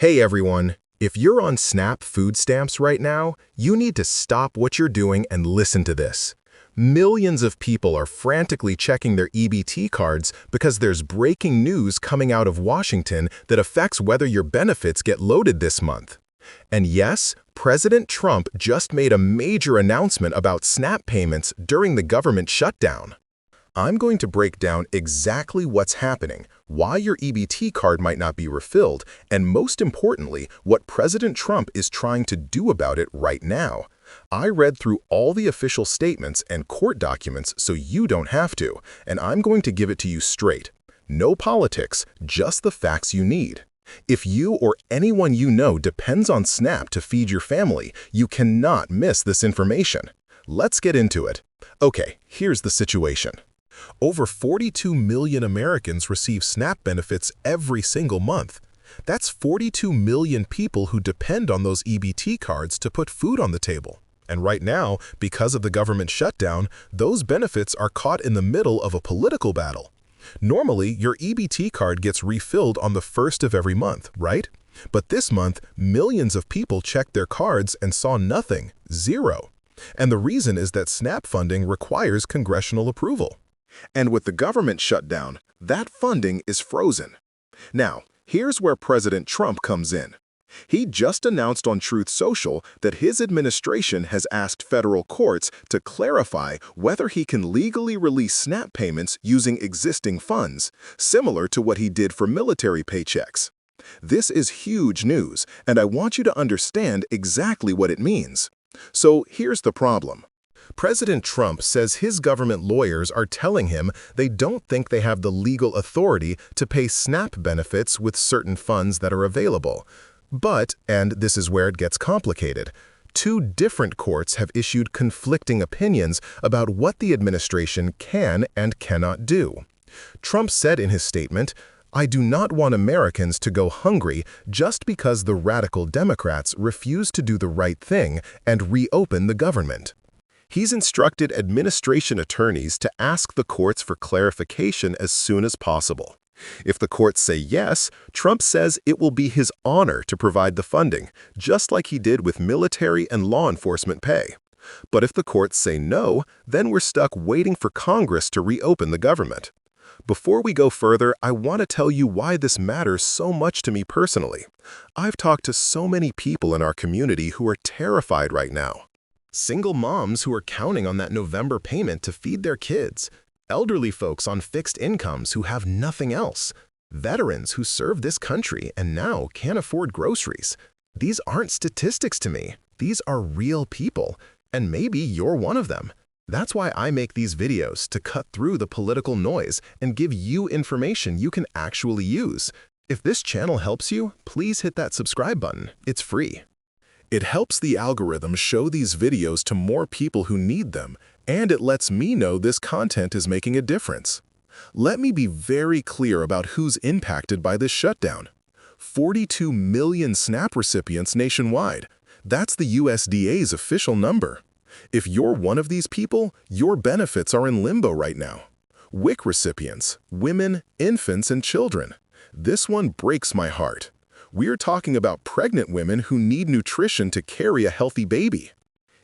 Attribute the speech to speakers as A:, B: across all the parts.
A: Hey everyone, if you're on SNAP food stamps right now, you need to stop what you're doing and listen to this. Millions of people are frantically checking their EBT cards because there's breaking news coming out of Washington that affects whether your benefits get loaded this month. And yes, President Trump just made a major announcement about SNAP payments during the government shutdown. I'm going to break down exactly what's happening, why your EBT card might not be refilled, and most importantly, what President Trump is trying to do about it right now. I read through all the official statements and court documents so you don't have to, and I'm going to give it to you straight. No politics, just the facts you need. If you or anyone you know depends on SNAP to feed your family, you cannot miss this information. Let's get into it. Okay, here's the situation. Over 42 million Americans receive SNAP benefits every single month. That's 42 million people who depend on those EBT cards to put food on the table. And right now, because of the government shutdown, those benefits are caught in the middle of a political battle. Normally, your EBT card gets refilled on the first of every month, right? But this month, millions of people checked their cards and saw nothing, zero. And the reason is that SNAP funding requires congressional approval. And with the government shutdown, that funding is frozen. Now, here's where President Trump comes in. He just announced on Truth Social that his administration has asked federal courts to clarify whether he can legally release SNAP payments using existing funds, similar to what he did for military paychecks. This is huge news, and I want you to understand exactly what it means. So here's the problem. President Trump says his government lawyers are telling him they don't think they have the legal authority to pay SNAP benefits with certain funds that are available. But, and this is where it gets complicated, two different courts have issued conflicting opinions about what the administration can and cannot do. Trump said in his statement, "I do not want Americans to go hungry just because the radical Democrats refuse to do the right thing and reopen the government." He's instructed administration attorneys to ask the courts for clarification as soon as possible. If the courts say yes, Trump says it will be his honor to provide the funding, just like he did with military and law enforcement pay. But if the courts say no, then we're stuck waiting for Congress to reopen the government. Before we go further, I want to tell you why this matters so much to me personally. I've talked to so many people in our community who are terrified right now. Single moms who are counting on that November payment to feed their kids, elderly folks on fixed incomes who have nothing else, veterans who serve this country and now can't afford groceries. These aren't statistics to me. These are real people, and maybe you're one of them. That's why I make these videos, to cut through the political noise and give you information you can actually use. If this channel helps you, please hit that subscribe button. It's free. It helps the algorithm show these videos to more people who need them, and it lets me know this content is making a difference. Let me be very clear about who's impacted by this shutdown. 42 million SNAP recipients nationwide. That's the USDA's official number. If you're one of these people, your benefits are in limbo right now. WIC recipients, women, infants, and children. This one breaks my heart. We're talking about pregnant women who need nutrition to carry a healthy baby,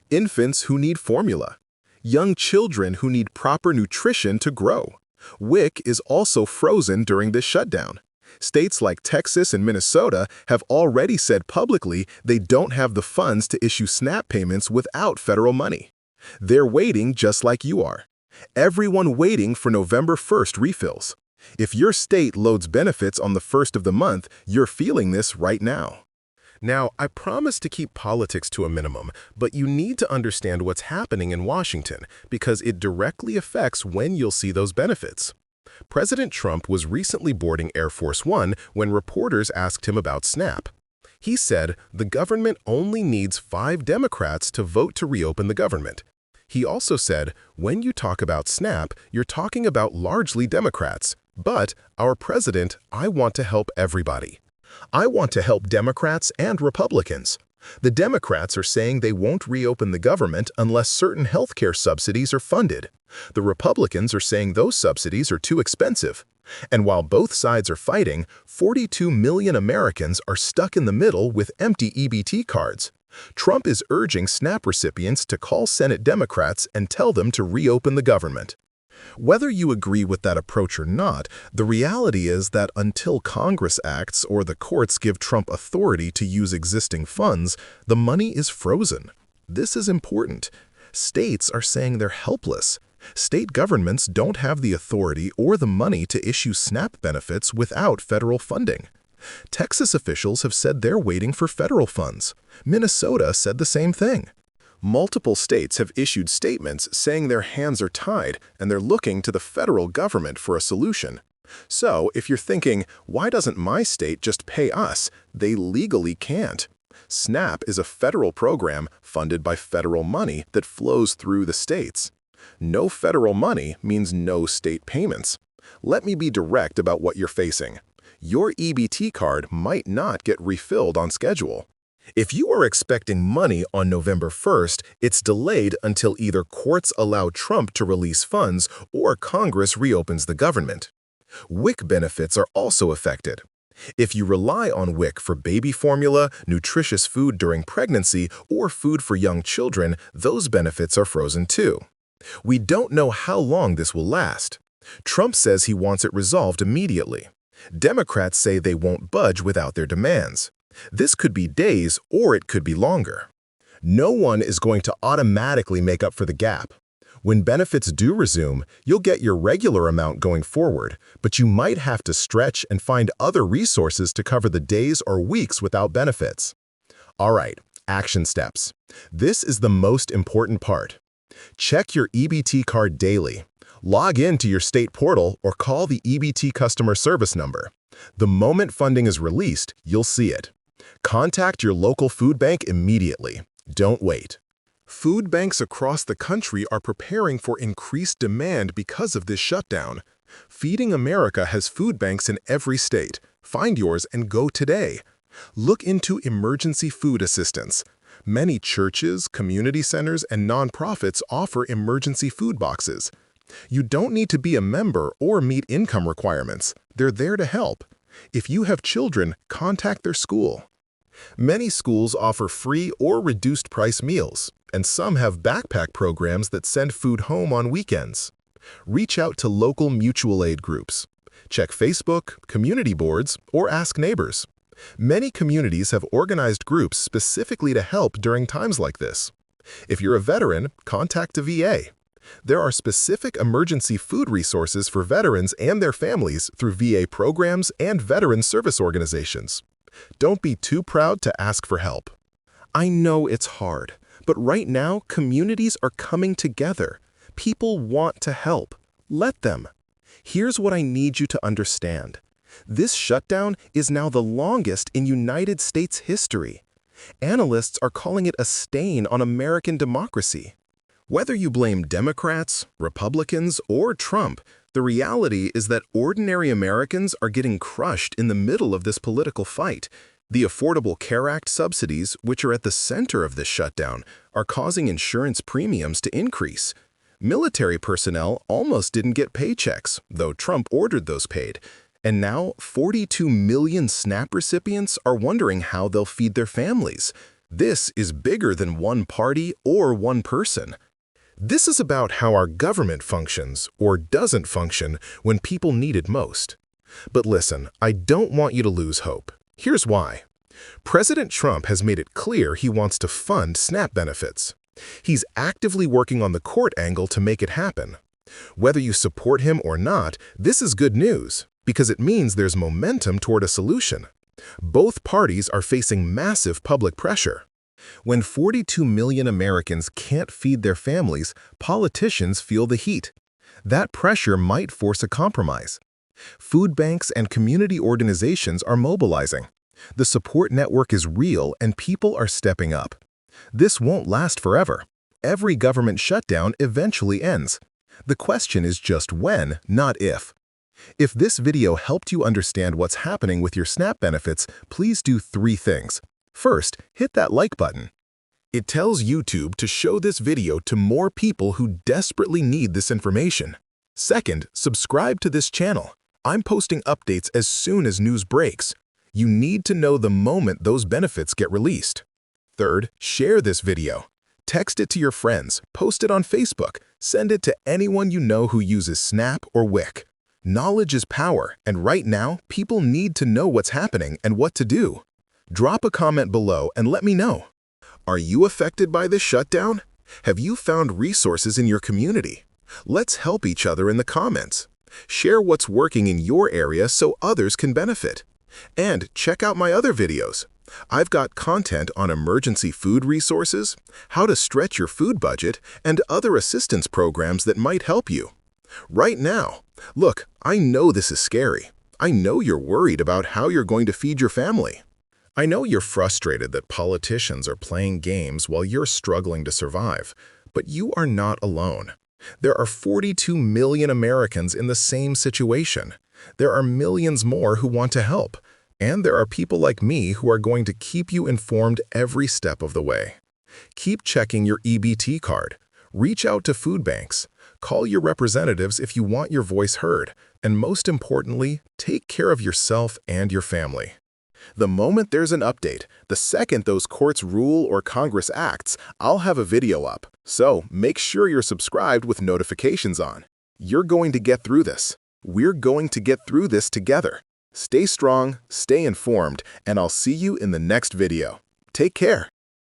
A: infants who need formula, young children who need proper nutrition to grow. WIC is also frozen during this shutdown. States like Texas and Minnesota have already said publicly they don't have the funds to issue SNAP payments without federal money. They're waiting just like you are. Everyone waiting for November 1st refills. If your state loads benefits on the first of the month, you're feeling this right now. Now, I promise to keep politics to a minimum, but you need to understand what's happening in Washington because it directly affects when you'll see those benefits. President Trump was recently boarding Air Force One when reporters asked him about SNAP. He said the government only needs 5 Democrats to vote to reopen the government. He also said, when you talk about SNAP, you're talking about largely Democrats. But, our president, I want to help everybody. I want to help Democrats and Republicans. The Democrats are saying they won't reopen the government unless certain healthcare subsidies are funded. The Republicans are saying those subsidies are too expensive. And while both sides are fighting, 42 million Americans are stuck in the middle with empty EBT cards. Trump is urging SNAP recipients to call Senate Democrats and tell them to reopen the government. Whether you agree with that approach or not, the reality is that until Congress acts or the courts give Trump authority to use existing funds, the money is frozen. This is important. States are saying they're helpless. State governments don't have the authority or the money to issue SNAP benefits without federal funding. Texas officials have said they're waiting for federal funds. Minnesota said the same thing. Multiple states have issued statements saying their hands are tied and they're looking to the federal government for a solution. So, if you're thinking, why doesn't my state just pay us? They legally can't. SNAP is a federal program funded by federal money that flows through the states. No federal money means no state payments. Let me be direct about what you're facing. Your EBT card might not get refilled on schedule. If you are expecting money on November 1st, it's delayed until either courts allow Trump to release funds or Congress reopens the government. WIC benefits are also affected. If you rely on WIC for baby formula, nutritious food during pregnancy, or food for young children, those benefits are frozen too. We don't know how long this will last. Trump says he wants it resolved immediately. Democrats say they won't budge without their demands. This could be days or it could be longer. No one is going to automatically make up for the gap. When benefits do resume, you'll get your regular amount going forward, but you might have to stretch and find other resources to cover the days or weeks without benefits. All right, action steps. This is the most important part. Check your EBT card daily. Log in to your state portal or call the EBT customer service number. The moment funding is released, you'll see it. Contact your local food bank immediately. Don't wait. Food banks across the country are preparing for increased demand because of this shutdown. Feeding America has food banks in every state. Find yours and go today. Look into emergency food assistance. Many churches, community centers, and nonprofits offer emergency food boxes. You don't need to be a member or meet income requirements. They're there to help. If you have children, contact their school. Many schools offer free or reduced price meals, and some have backpack programs that send food home on weekends. Reach out to local mutual aid groups. Check Facebook, community boards, or ask neighbors. Many communities have organized groups specifically to help during times like this. If you're a veteran, contact a VA. There are specific emergency food resources for veterans and their families through VA programs and veteran service organizations. Don't be too proud to ask for help. I know it's hard, but right now communities are coming together. People want to help. Let them. Here's what I need you to understand. This shutdown is now the longest in United States history. Analysts are calling it a stain on American democracy. Whether you blame Democrats, Republicans, or Trump, the reality is that ordinary Americans are getting crushed in the middle of this political fight. The Affordable Care Act subsidies, which are at the center of this shutdown, are causing insurance premiums to increase. Military personnel almost didn't get paychecks, though Trump ordered those paid. And now, 42 million SNAP recipients are wondering how they'll feed their families. This is bigger than one party or one person. This is about how our government functions or doesn't function when people need it most. But listen, I don't want you to lose hope. Here's why. President Trump has made it clear he wants to fund SNAP benefits. He's actively working on the court angle to make it happen. Whether you support him or not, this is good news, because it means there's momentum toward a solution. Both parties are facing massive public pressure. When 42 million Americans can't feed their families, politicians feel the heat. That pressure might force a compromise. Food banks and community organizations are mobilizing. The support network is real and people are stepping up. This won't last forever. Every government shutdown eventually ends. The question is just when, not if. If this video helped you understand what's happening with your SNAP benefits, please do 3 things. First, hit that like button. It tells YouTube to show this video to more people who desperately need this information. Second, subscribe to this channel. I'm posting updates as soon as news breaks. You need to know the moment those benefits get released. Third, share this video. Text it to your friends, post it on Facebook, send it to anyone you know who uses Snap or WIC. Knowledge is power, and right now, people need to know what's happening and what to do. Drop a comment below and let me know. Are you affected by this shutdown? Have you found resources in your community? Let's help each other in the comments. Share what's working in your area so others can benefit. And check out my other videos. I've got content on emergency food resources, how to stretch your food budget, and other assistance programs that might help you. Right now, look, I know this is scary. I know you're worried about how you're going to feed your family. I know you're frustrated that politicians are playing games while you're struggling to survive, but you are not alone. There are 42 million Americans in the same situation. There are millions more who want to help. And there are people like me who are going to keep you informed every step of the way. Keep checking your EBT card. Reach out to food banks. Call your representatives if you want your voice heard. And most importantly, take care of yourself and your family. The moment there's an update, the second those courts rule or Congress acts, I'll have a video up. So make sure you're subscribed with notifications on. You're going to get through this. We're going to get through this together. Stay strong, stay informed, and I'll see you in the next video. Take care.